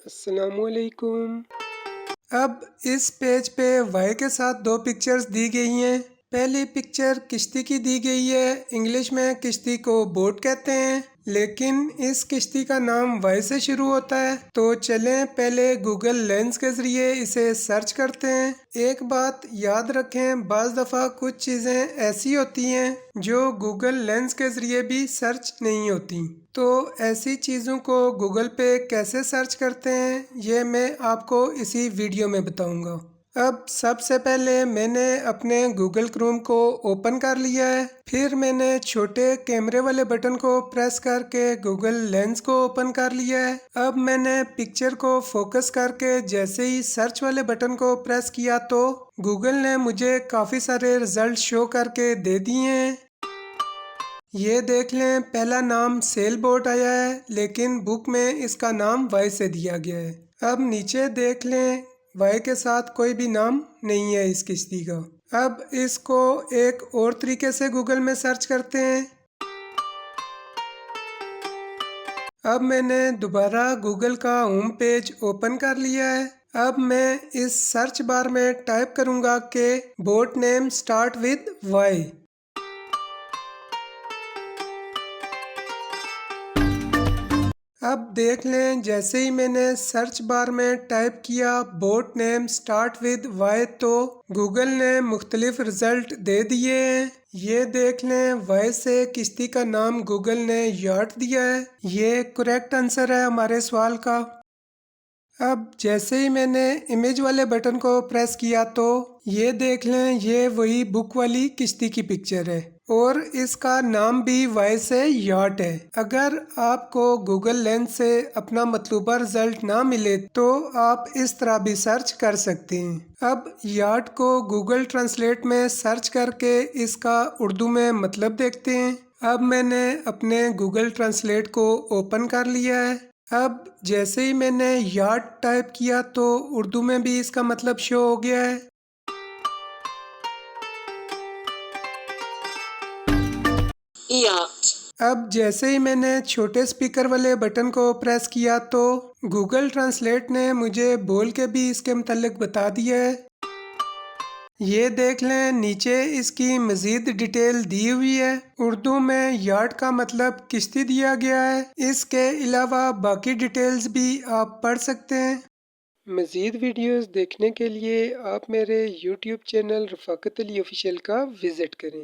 अस्सलामुअलैकुम। अब इस पेज पे वाई के साथ दो पिक्चर्स दी गई हैं। पहली पिक्चर किश्ती की दी गई है। इंग्लिश में किश्ती को बोट कहते हैं, लेकिन इस किश्ती का नाम वाई से शुरू होता है। तो चलें पहले गूगल लेंस के ज़रिए इसे सर्च करते हैं। एक बात याद रखें, बाज़ दफ़ा कुछ चीज़ें ऐसी होती हैं जो गूगल लेंस के ज़रिए भी सर्च नहीं होती। तो ऐसी चीज़ों को गूगल पे कैसे सर्च करते हैं, ये मैं आपको इसी वीडियो में बताऊंगा। अब सबसे पहले मैंने अपने गूगल क्रोम को ओपन कर लिया है। फिर मैंने छोटे कैमरे वाले बटन को प्रेस करके गूगल लेंस को ओपन कर लिया है। अब मैंने पिक्चर को फोकस करके जैसे ही सर्च वाले बटन को प्रेस किया तो गूगल ने मुझे काफ़ी सारे रिजल्ट शो करके दे दिए हैं। ये देख लें, पहला नाम सेल बोट आया है, लेकिन बुक में इसका नाम वाई से दिया गया है। अब नीचे देख लें, वाई के साथ कोई भी नाम नहीं है इस किश्ती का। अब इसको एक और तरीके से गूगल में सर्च करते हैं। अब मैंने दोबारा गूगल का होम पेज ओपन कर लिया है। अब मैं इस सर्च बार में टाइप करूँगा कि boat name start with Y. अब देख लें, जैसे ही मैंने सर्च बार में टाइप किया boat name start with Y तो गूगल ने मुख्तलिफ रिजल्ट दे दिए हैं। ये देख लें, वाई से किश्ती का नाम गूगल ने याट दिया है। ये करेक्ट आंसर है हमारे सवाल का। अब जैसे ही मैंने इमेज वाले बटन को प्रेस किया तो ये देख लें, ये वही बुक वाली किश्ती की पिक्चर है और इसका नाम भी वाई से याट है। अगर आपको गूगल लेंस से अपना मतलूबा रिजल्ट ना मिले तो आप इस तरह भी सर्च कर सकते हैं। अब याट को गूगल ट्रांसलेट में सर्च करके इसका उर्दू में मतलब देखते हैं। अब मैंने अपने गूगल ट्रांसलेट को ओपन कर लिया है। अब जैसे ही मैंने यार्ड टाइप किया तो उर्दू में भी इसका मतलब शो हो गया है। याट। अब जैसे ही मैंने छोटे स्पीकर वाले बटन को प्रेस किया तो गूगल ट्रांसलेट ने मुझे बोल के भी इसके मुतालिक बता दिया है। ये देख लें, नीचे इसकी मज़ीद डिटेल दी हुई है। उर्दू में यार्ड का मतलब किश्ती दिया गया है। इसके अलावा बाकी डिटेल्स भी आप पढ़ सकते हैं। मज़ीद वीडियोस देखने के लिए आप मेरे YouTube चैनल रफ़ाकत अली ऑफिशियल का विज़िट करें।